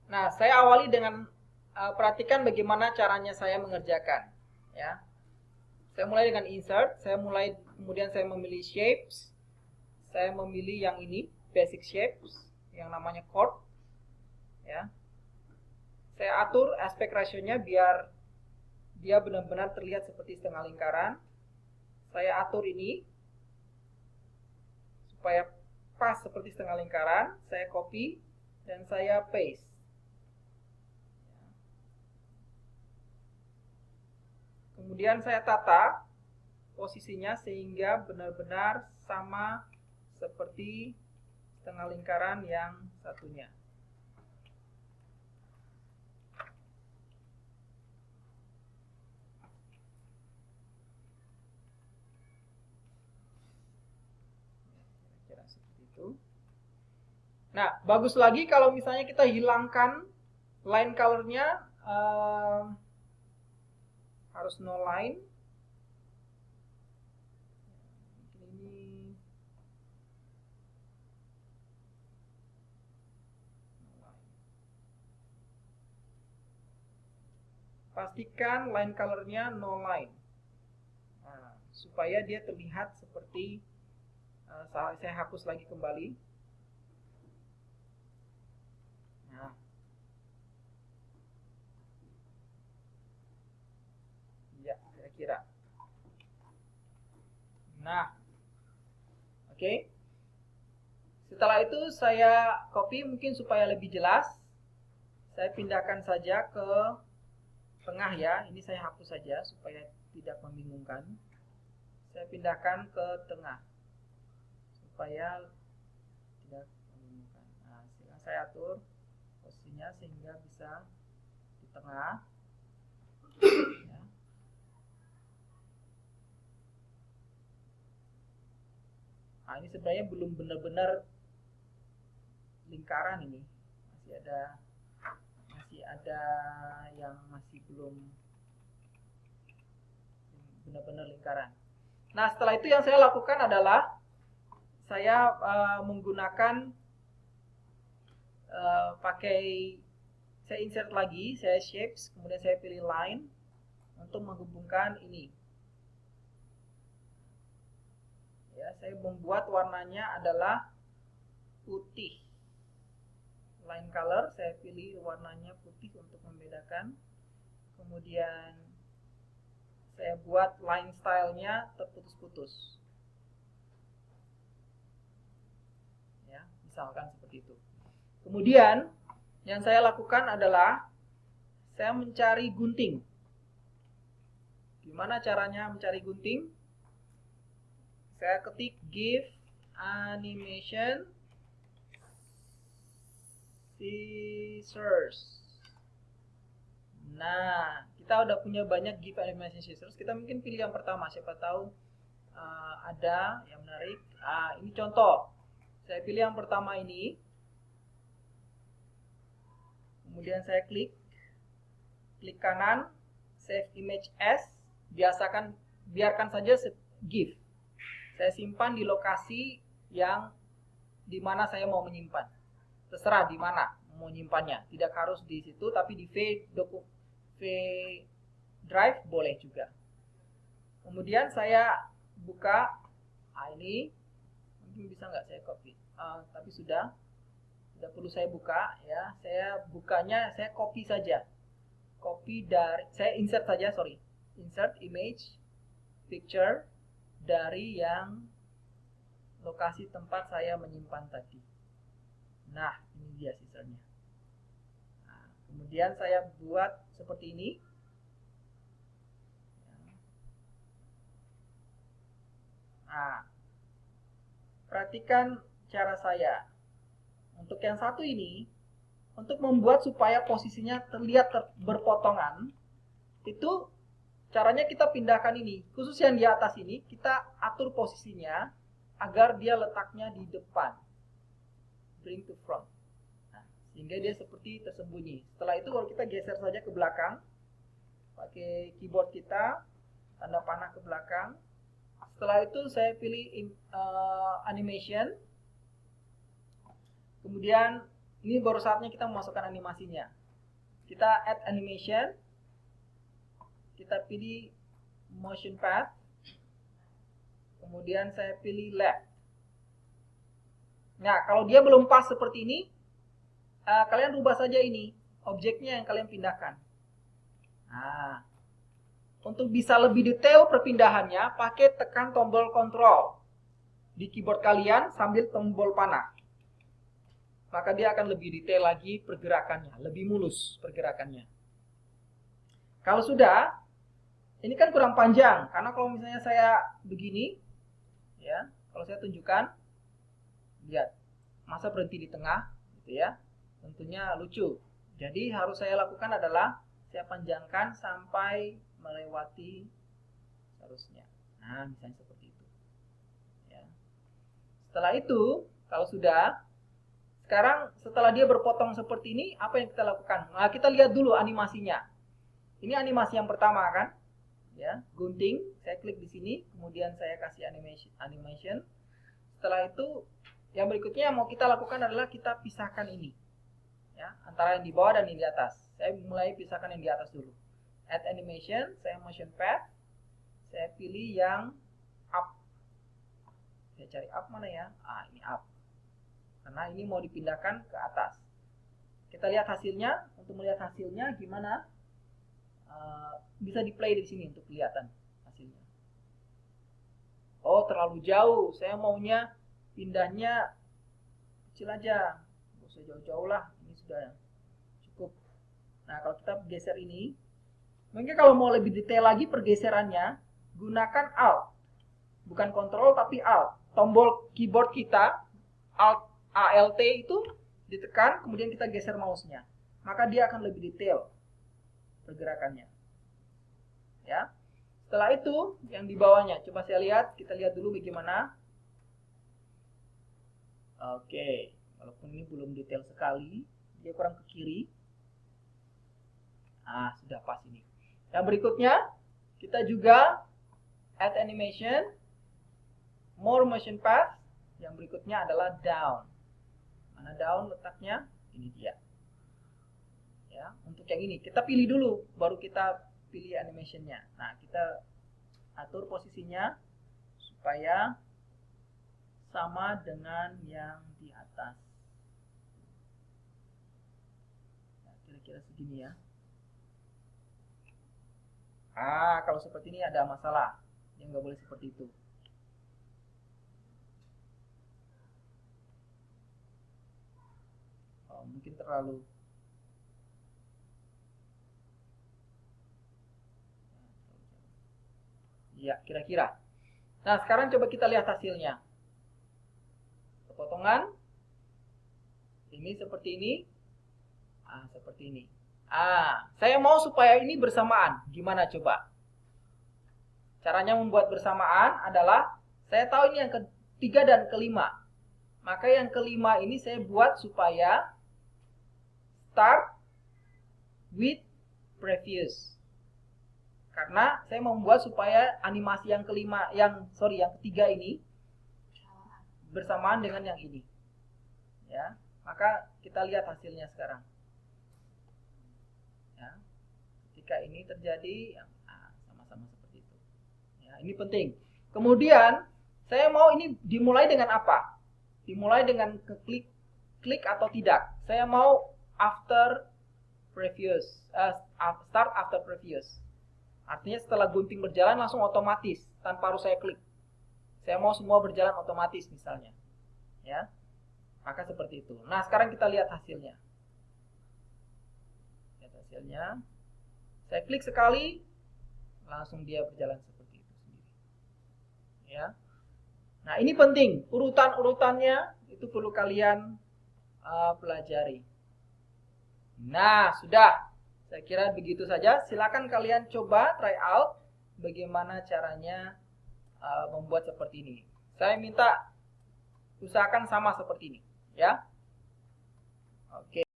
Nah, saya awali dengan perhatikan bagaimana caranya saya mengerjakan. Ya, saya mulai dengan insert. Kemudian saya memilih shapes. Saya memilih yang ini, basic shapes, yang namanya chord. Ya, saya atur aspek rasionya biar dia benar-benar terlihat seperti setengah lingkaran. Saya atur ini supaya pas seperti setengah lingkaran. Saya copy dan saya paste. Kemudian saya tata posisinya sehingga benar-benar sama seperti setengah lingkaran yang satunya. Kira-kira seperti itu. Nah, bagus lagi kalau misalnya kita hilangkan line colornya, harus no line. Ini pastikan line colornya no line, supaya dia terlihat seperti saya hapus lagi kembali. Nah, ya kira-kira. Nah, oke. Setelah itu saya copy mungkin supaya lebih jelas. Saya pindahkan saja ke tengah ya. Ini saya hapus saja supaya tidak membingungkan. Saya pindahkan ke tengah supaya tidak membingungkan. Nah, sekarang saya atur posisinya sehingga bisa di tengah. Ya. Nah, ini sebenarnya belum benar-benar lingkaran ini. Masih ada yang masih belum benar-benar lingkaran. Nah, setelah itu yang saya lakukan adalah saya menggunakan saya insert lagi, saya shapes, kemudian saya pilih line untuk menghubungkan ini. Ya, saya membuat warnanya adalah putih. Line color saya pilih warnanya putih untuk membedakan. Kemudian saya buat line stylenya terputus-putus. Ya, misalkan seperti itu. Kemudian yang saya lakukan adalah saya mencari gunting. Gimana caranya mencari gunting? Saya ketik give animation scissors. Nah, kita udah punya banyak give animation scissors. Kita mungkin pilih yang pertama, siapa tahu ada yang menarik. Ini contoh. Saya pilih yang pertama ini. Kemudian saya klik kanan, save image as. Biarkan saja GIF. Saya simpan di lokasi yang dimana saya mau menyimpan. Terserah di mana mau menyimpannya. Tidak harus di situ, tapi di V Drive boleh juga. Kemudian saya buka ini, mungkin bisa nggak saya copy? Tapi sudah. Tidak perlu saya buka ya. Saya bukanya saya copy saja. Saya insert saja, insert image picture dari yang lokasi tempat saya menyimpan tadi. Nah, ini dia sisanya. Nah, kemudian saya buat seperti ini. Nah, perhatikan cara saya. Untuk yang satu ini, untuk membuat supaya posisinya terlihat berpotongan, itu caranya kita pindahkan ini. Khusus yang di atas ini, kita atur posisinya agar dia letaknya di depan. Bring to front. Nah, sehingga dia seperti tersembunyi. Setelah itu kalau kita geser saja ke belakang, pakai keyboard kita, tanda panah ke belakang. Setelah itu saya pilih animation. Kemudian Ini baru saatnya kita memasukkan animasinya. Kita add animation. Kita pilih motion path. Kemudian saya pilih left. Nah, kalau dia belum pas seperti ini, kalian rubah saja ini, objeknya yang kalian pindahkan. Nah, untuk bisa lebih detail perpindahannya, pakai tekan tombol Ctrl di keyboard kalian sambil tombol panah. Maka dia akan lebih detail lagi pergerakannya, lebih mulus pergerakannya. Kalau sudah, ini kan kurang panjang, karena kalau misalnya saya begini, ya, kalau saya tunjukkan, lihat, masa berhenti di tengah, gitu ya, tentunya lucu. Jadi harus saya lakukan adalah saya panjangkan sampai melewati seharusnya. Nah, misalnya seperti itu. Ya. Setelah itu, kalau sudah, sekarang setelah dia berpotong seperti ini, apa yang kita lakukan? Nah, kita lihat dulu animasinya. Ini animasi yang pertama kan? Ya, gunting, saya klik di sini, kemudian saya kasih animation. Setelah itu, yang berikutnya yang mau kita lakukan adalah kita pisahkan ini. Ya, antara yang di bawah dan yang di atas. Saya mulai pisahkan yang di atas dulu. Add animation, saya motion path. Saya pilih yang up. Saya cari up mana ya? Ini up. Karena ini mau dipindahkan ke atas. Kita lihat hasilnya. Untuk melihat hasilnya gimana? Bisa di play di sini untuk kelihatan hasilnya. Oh, terlalu jauh. Saya maunya pindahnya kecil aja. Nggak usah jauh-jauh lah. Ini sudah cukup. Nah, kalau kita geser ini, mungkin kalau mau lebih detail lagi pergeserannya, gunakan Alt. Bukan Ctrl tapi Alt. Tombol keyboard kita, Alt itu ditekan, kemudian kita geser mouse-nya. Maka dia akan lebih detail pergerakannya. Ya. Setelah itu, yang di bawahnya, coba saya lihat, kita lihat dulu bagaimana. Oke, walaupun ini belum detail sekali, dia kurang ke kiri. Sudah pas ini. Yang berikutnya, kita juga add animation, more motion path. Yang berikutnya adalah down. Mana down letaknya? Ini dia. Ya, untuk yang ini kita pilih dulu, baru kita pilih animationnya. Nah, kita atur posisinya supaya sama dengan yang di atas. Nah, kira-kira segini ya. Kalau seperti ini ada masalah. Yang nggak boleh seperti itu. Mungkin terlalu ya, kira-kira. Nah, sekarang coba kita lihat hasilnya. Potongan ini seperti ini. Seperti ini. Saya mau supaya ini bersamaan. Gimana coba? Caranya membuat bersamaan adalah saya tahu ini yang ketiga dan kelima. Maka yang kelima ini saya buat supaya start with previous. Karena saya membuat supaya animasi yang kelima, yang ketiga ini bersamaan dengan yang ini. Ya, maka kita lihat hasilnya sekarang. Ya, ketika ini terjadi, sama-sama seperti itu. Ya, ini penting. Kemudian saya mau ini dimulai dengan apa? Dimulai dengan klik atau tidak. Saya mau after previous, start after previous. Artinya setelah gunting berjalan langsung otomatis tanpa harus saya klik. Saya mau semua berjalan otomatis misalnya. Ya. Maka seperti itu. Nah, sekarang kita lihat hasilnya. Lihat hasilnya. Saya klik sekali, langsung dia berjalan seperti itu sendiri. Ya. Nah, ini penting. Urutan-urutannya itu perlu kalian pelajari. Nah, sudah. Saya kira begitu saja. Silakan kalian coba try out bagaimana caranya membuat seperti ini. Saya minta usahakan sama seperti ini, ya. Oke.